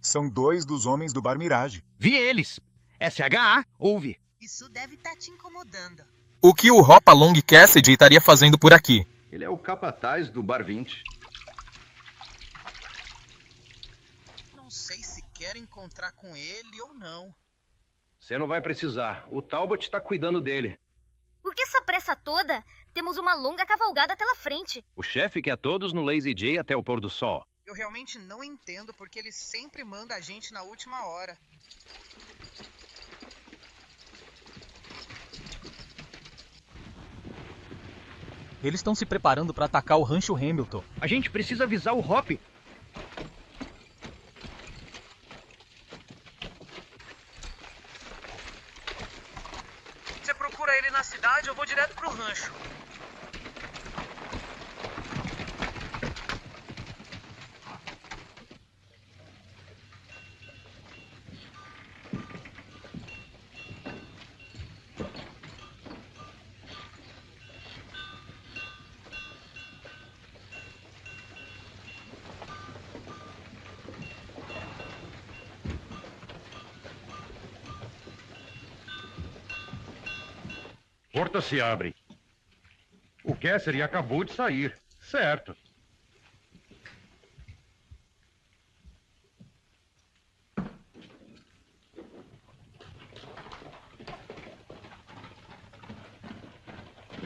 São 2 dos homens do Bar Mirage. Vi eles. SHA, ouve. Isso deve estar te incomodando. O que o Hopalong Cassidy estaria fazendo por aqui? Ele é o capataz do Bar 20. Não sei se quero encontrar com ele ou não. Você não vai precisar. O Talbot está cuidando dele. Por que essa pressa toda? Temos uma longa cavalgada pela frente. O chefe quer todos no Lazy J até o pôr do sol. Eu realmente não entendo porque ele sempre manda a gente na última hora. Eles estão se preparando para atacar o Rancho Hamilton. A gente precisa avisar o Hop. Você procura ele na cidade, eu vou direto pro rancho. Porta se abre. O Cassidy acabou de sair. Certo.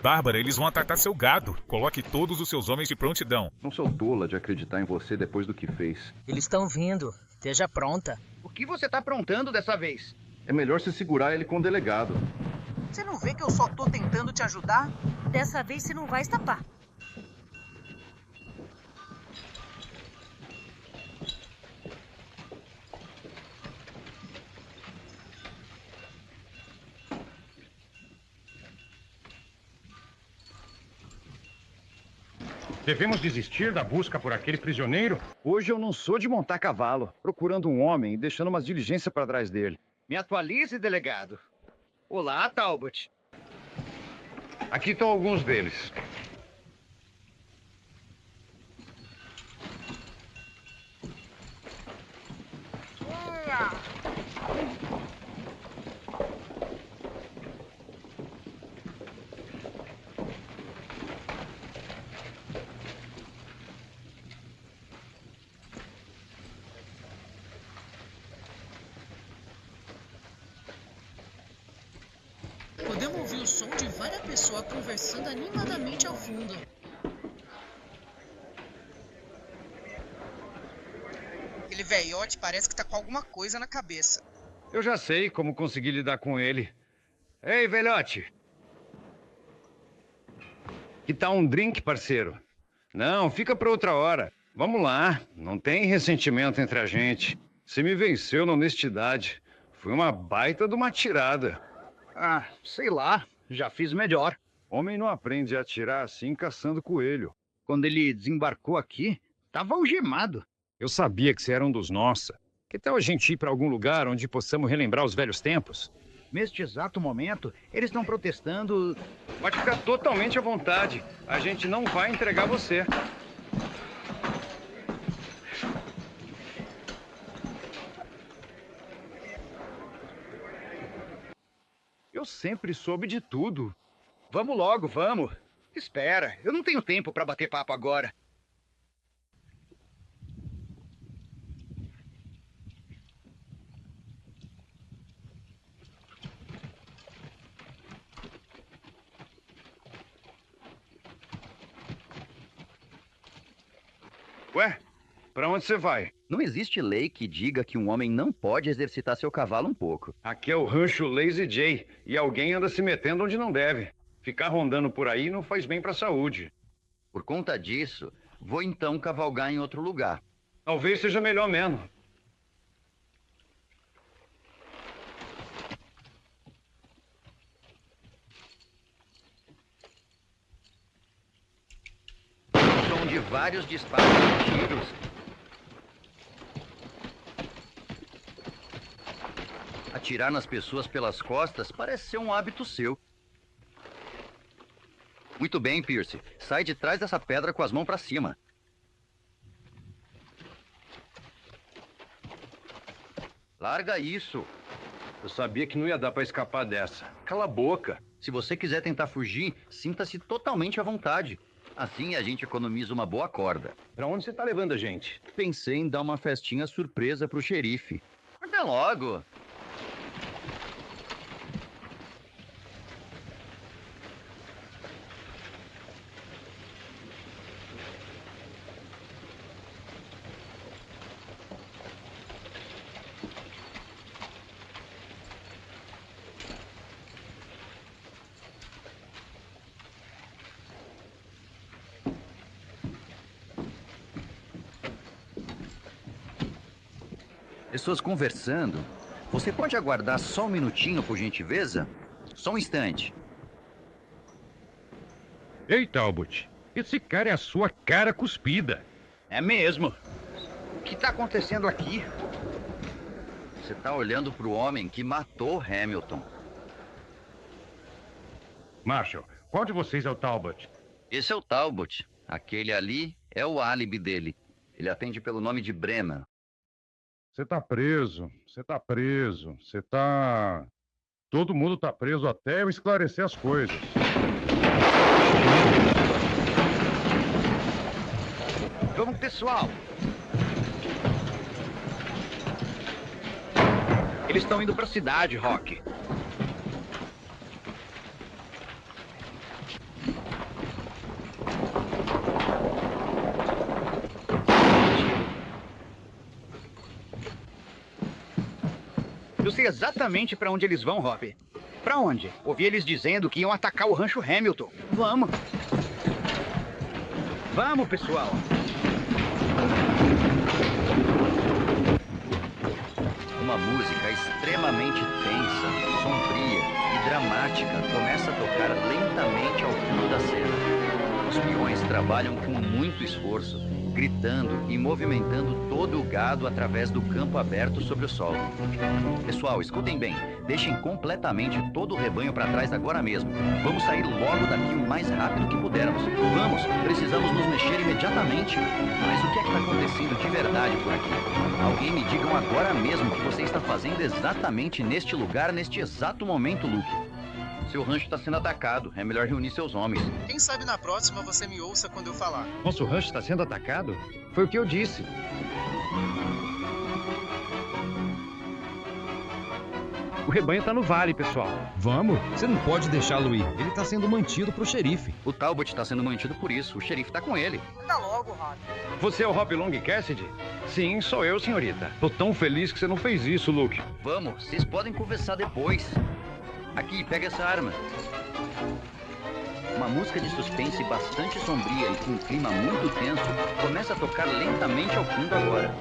Bárbara, eles vão atacar seu gado. Coloque todos os seus homens de prontidão. Não sou tola de acreditar em você depois do que fez. Eles estão vindo. Esteja pronta. O que você tá aprontando dessa vez? É melhor se segurar ele com o delegado. Você não vê que eu só tô tentando te ajudar? Dessa vez você não vai escapar. Devemos desistir da busca por aquele prisioneiro? Hoje eu não sou de montar cavalo, procurando um homem e deixando umas diligências para trás dele. Me atualize, delegado. Olá, Talbot. Aqui estão alguns deles. Podemos ouvir o som de várias pessoas conversando animadamente ao fundo. Aquele velhote parece que tá com alguma coisa na cabeça. Eu já sei como conseguir lidar com ele. Ei, velhote. Que tal um drink, parceiro? Não, fica para outra hora. Vamos lá, não tem ressentimento entre a gente. Você me venceu na honestidade. Foi uma baita de uma tirada. Ah, sei lá, já fiz melhor. Homem não aprende a atirar assim caçando coelho. Quando ele desembarcou aqui, tava algemado. Eu sabia que você era um dos nossos. Que tal a gente ir para algum lugar onde possamos relembrar os velhos tempos? Neste exato momento, eles estão protestando. Pode ficar totalmente à vontade. A gente não vai entregar você. Eu sempre soube de tudo. Vamos logo, vamos. Espera, eu não tenho tempo para bater papo agora. Ué, pra onde você vai? Não existe lei que diga que um homem não pode exercitar seu cavalo um pouco. Aqui é o rancho Lazy J e alguém anda se metendo onde não deve. Ficar rondando por aí não faz bem pra saúde. Por conta disso, vou então cavalgar em outro lugar. Talvez seja melhor mesmo. Som de vários disparos e tiros. Atirar nas pessoas pelas costas parece ser um hábito seu. Muito bem, Pierce. Sai de trás dessa pedra com as mãos pra cima. Larga isso. Eu sabia que não ia dar pra escapar dessa. Cala a boca. Se você quiser tentar fugir, sinta-se totalmente à vontade. Assim a gente economiza uma boa corda. Pra onde você tá levando a gente? Pensei em dar uma festinha surpresa pro xerife. Até logo. Pessoas conversando. Você pode aguardar só um minutinho, por gentileza? Só um instante. Ei, Talbot. Esse cara é a sua cara cuspida. É mesmo. O que tá acontecendo aqui? Você tá olhando pro homem que matou Hamilton. Marshall, qual de vocês é o Talbot? Esse é o Talbot. Aquele ali é o álibi dele. Ele atende pelo nome de Bremer. Você tá preso, você tá preso, você tá... Todo mundo tá preso até eu esclarecer as coisas. Vamos, pessoal. Eles estão indo pra cidade, Rock. Eu sei exatamente pra onde eles vão, Rob. Pra onde? Ouvi eles dizendo que iam atacar o rancho Hamilton. Vamos. Vamos, pessoal. Uma música extremamente tensa, sombria e dramática começa a tocar lentamente ao fundo da cena. Os peões trabalham com muito esforço, gritando e movimentando todo o gado através do campo aberto sobre o sol. Pessoal, escutem bem. Deixem completamente todo o rebanho para trás agora mesmo. Vamos sair logo daqui o mais rápido que pudermos. Vamos, precisamos nos mexer imediatamente. Mas o que é que está acontecendo de verdade por aqui? Alguém me digam agora mesmo o que você está fazendo exatamente neste lugar, neste exato momento, Luke. Seu rancho está sendo atacado. É melhor reunir seus homens. Quem sabe na próxima você me ouça quando eu falar. Nosso rancho está sendo atacado? Foi o que eu disse. O rebanho tá no vale, pessoal. Vamos? Você não pode deixá-lo ir. Ele tá sendo mantido pro xerife. O Talbot tá sendo mantido por isso. O xerife tá com ele. Anda logo, Rob. Você é o Hop Long Cassidy? Sim, sou eu, senhorita. Tô tão feliz que você não fez isso, Luke. Vamos, vocês podem conversar depois. Aqui, pega essa arma. Uma música de suspense bastante sombria e com um clima muito tenso começa a tocar lentamente ao fundo agora.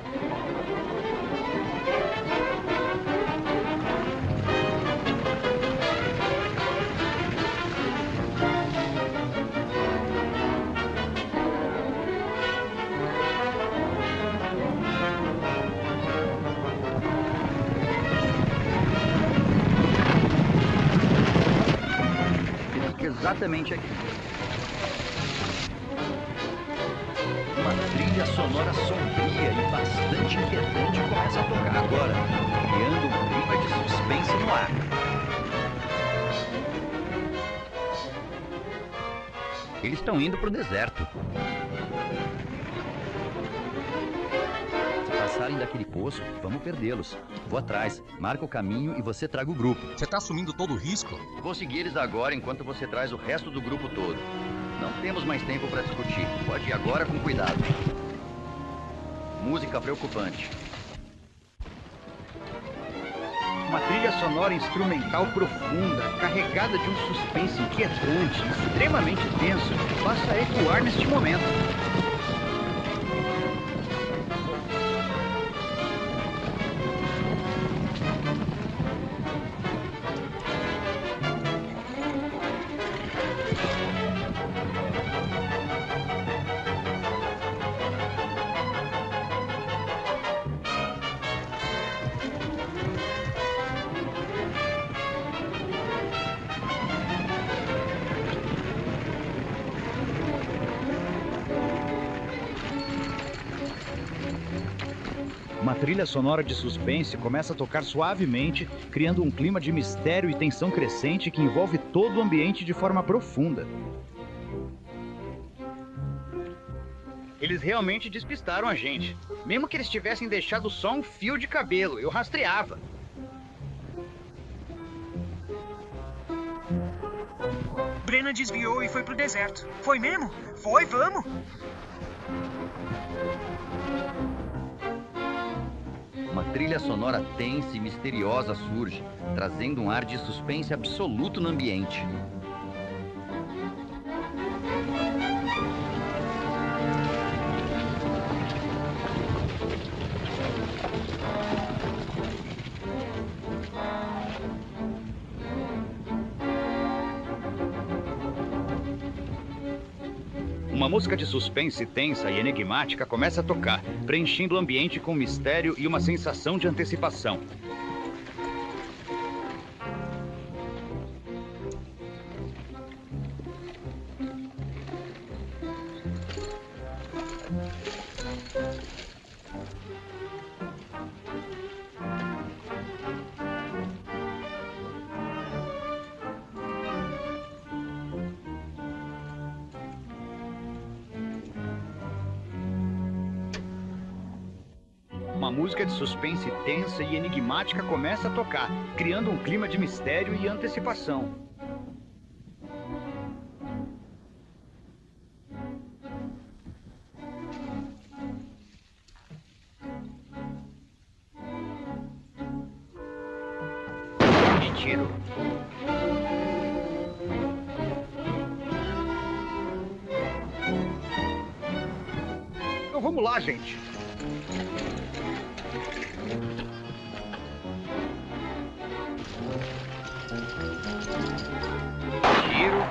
Exatamente aqui. Uma trilha sonora sombria e bastante inquietante começa a tocar agora, criando um clima de suspense no ar. Eles estão indo para o deserto. Se passarem daquele poço, vamos perdê-los. Vou atrás, marca o caminho e você traga o grupo. Você tá assumindo todo o risco? Vou seguir eles agora enquanto você traz o resto do grupo todo. Não temos mais tempo para discutir. Pode ir agora com cuidado. Música preocupante. Uma trilha sonora instrumental profunda, carregada de um suspense inquietante, extremamente tenso, passa a ecoar neste momento. Uma trilha sonora de suspense começa a tocar suavemente, criando um clima de mistério e tensão crescente que envolve todo o ambiente de forma profunda. Eles realmente despistaram a gente. Mesmo que eles tivessem deixado só um fio de cabelo, eu rastreava. Brennan desviou e foi pro deserto. Foi mesmo? Foi, vamos! Uma trilha sonora tensa e misteriosa surge, trazendo um ar de suspense absoluto no ambiente. Uma música de suspense tensa e enigmática começa a tocar, preenchendo o ambiente com mistério e uma sensação de antecipação. Uma música de suspense tensa e enigmática começa a tocar, criando um clima de mistério e antecipação. De tiro. Então vamos lá, gente. Tiro,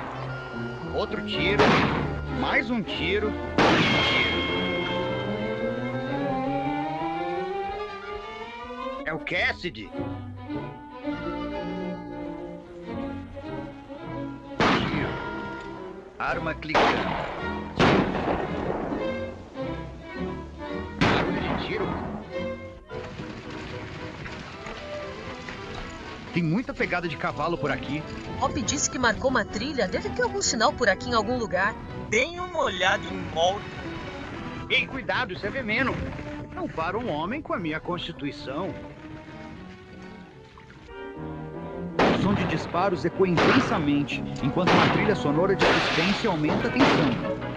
outro tiro, mais um tiro, tiro. É o Cassidy. Tiro. Arma clicando. Barulho de tiro. Tem muita pegada de cavalo por aqui. Hop disse que marcou uma trilha. Deve ter algum sinal por aqui em algum lugar. Deem uma olhada em volta. Ei, cuidado, isso é veneno. Não para um homem com a minha constituição. O som de disparos ecoa intensamente, enquanto uma trilha sonora de suspense aumenta a tensão.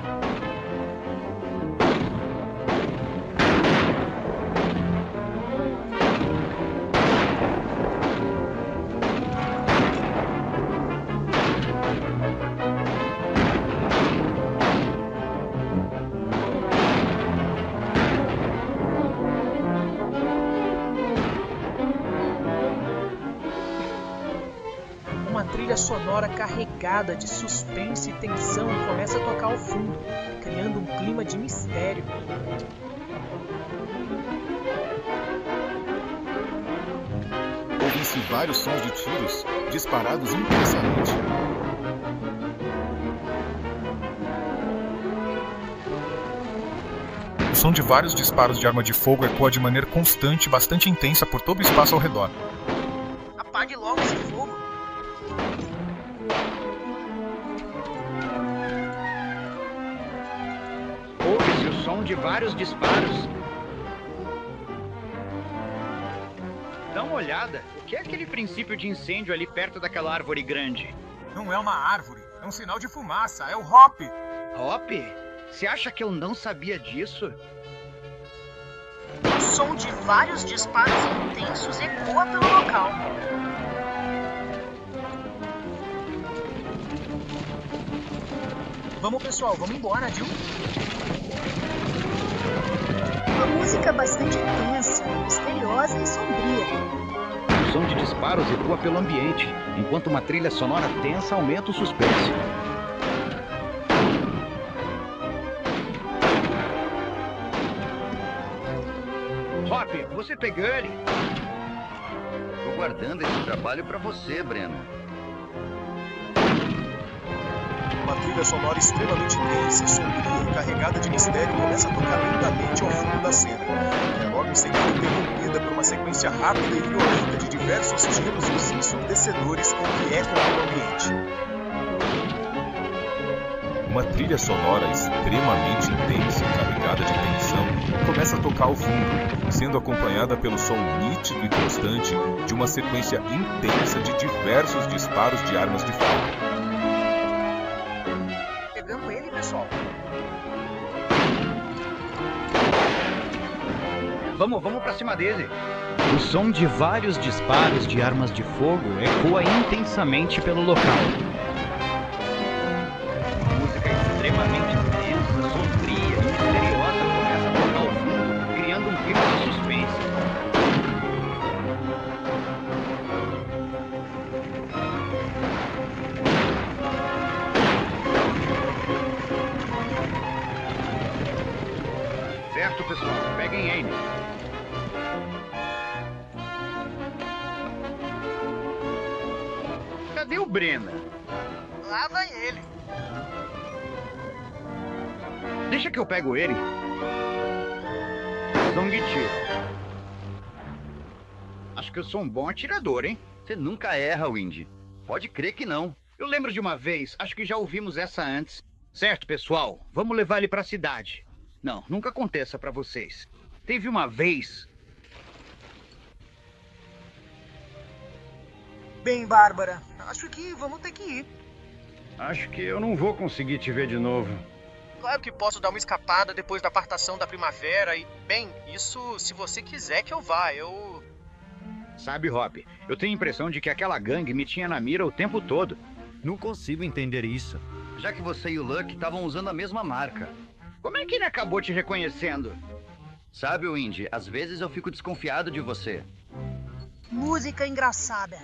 trilha sonora carregada de suspense e tensão começa a tocar ao fundo, criando um clima de mistério. Ouvem-se vários sons de tiros disparados intensamente. O som de vários disparos de arma de fogo ecoa de maneira constante e bastante intensa por todo o espaço ao redor. Apague logo esse fogo. Ouve-se o som de vários disparos. Dá uma olhada. O que é aquele princípio de incêndio ali perto daquela árvore grande? Não é uma árvore, é um sinal de fumaça, é o Hop. Hop? Você acha que eu não sabia disso? O som de vários disparos intensos ecoa pelo local. Vamos, pessoal, vamos embora, viu? Uma música bastante tensa, misteriosa e sombria. O som de disparos ecoa pelo ambiente, enquanto uma trilha sonora tensa aumenta o suspense. Hop, você pegou ele? Tô guardando esse trabalho pra você, Breno. Uma trilha sonora extremamente tensa, sombria e carregada de mistério começa a tocar lentamente ao fundo da cena. É logo em seguida interrompida por uma sequência rápida e violenta de diversos tiros ensurdecedores que ecam pelo ambiente. Uma trilha sonora extremamente intensa e carregada de tensão começa a tocar ao fundo, sendo acompanhada pelo som nítido e constante de uma sequência intensa de diversos disparos de armas de fogo. Pegamos ele, pessoal. Vamos pra cima dele. O som de vários disparos de armas de fogo ecoa intensamente pelo local. Extremamente tensa, sombria e misteriosa começa a tocar ao fundo, criando um clima de suspense. Certo, pessoal, peguem ele. Cadê o Brena? Lá vai ele. Deixa que eu pego ele. Zong tiro. Acho que eu sou um bom atirador, hein? Você nunca erra, Windy. Pode crer que não. Eu lembro de uma vez, acho que já ouvimos essa antes. Certo, pessoal, vamos levar ele pra cidade. Não, nunca aconteça pra vocês. Teve uma vez... Bem, Bárbara, acho que vamos ter que ir. Acho que eu não vou conseguir te ver de novo. Claro que posso dar uma escapada depois da apartação da primavera e... Bem, isso se você quiser que eu vá, eu... Sabe, Hop, eu tenho a impressão de que aquela gangue me tinha na mira o tempo todo. Não consigo entender isso. Já que você e o Luck estavam usando a mesma marca. Como é que ele acabou te reconhecendo? Sabe, Windy, às vezes eu fico desconfiado de você. Música engraçada.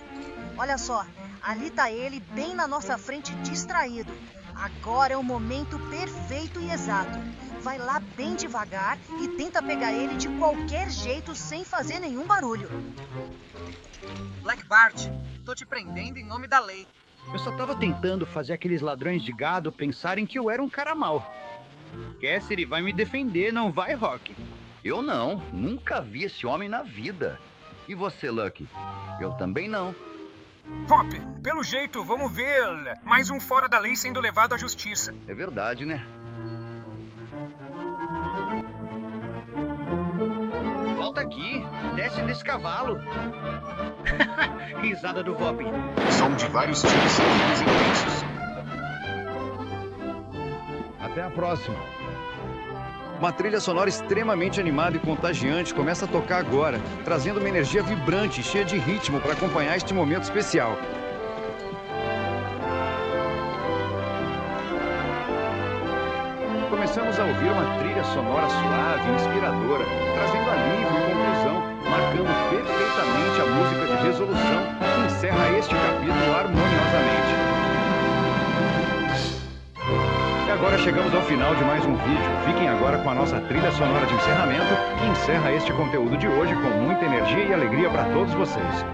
Olha só, ali tá ele bem na nossa frente distraído. Agora é o momento perfeito e exato. Vai lá bem devagar e tenta pegar ele de qualquer jeito sem fazer nenhum barulho. Black Bart, tô te prendendo em nome da lei. Eu só tava tentando fazer aqueles ladrões de gado pensarem que eu era um cara mau. Cassidy vai me defender, não vai, Rock? Eu não. Nunca vi esse homem na vida. E você, Lucky? Eu também não. Hop, pelo jeito, vamos ver mais um fora da lei sendo levado à justiça. É verdade, né? Volta aqui, desce desse cavalo. Risada do Vop. Som de vários tiros seguidos intensos. Até a próxima. Uma trilha sonora extremamente animada e contagiante começa a tocar agora, trazendo uma energia vibrante e cheia de ritmo para acompanhar este momento especial. Começamos a ouvir uma trilha sonora suave e inspiradora, trazendo alívio e conclusão, marcando perfeitamente a música de resolução que encerra este capítulo harmoniosamente. agora chegamos ao final de mais um vídeo. Fiquem agora com a nossa trilha sonora de encerramento, que encerra este conteúdo de hoje com muita energia e alegria para todos vocês.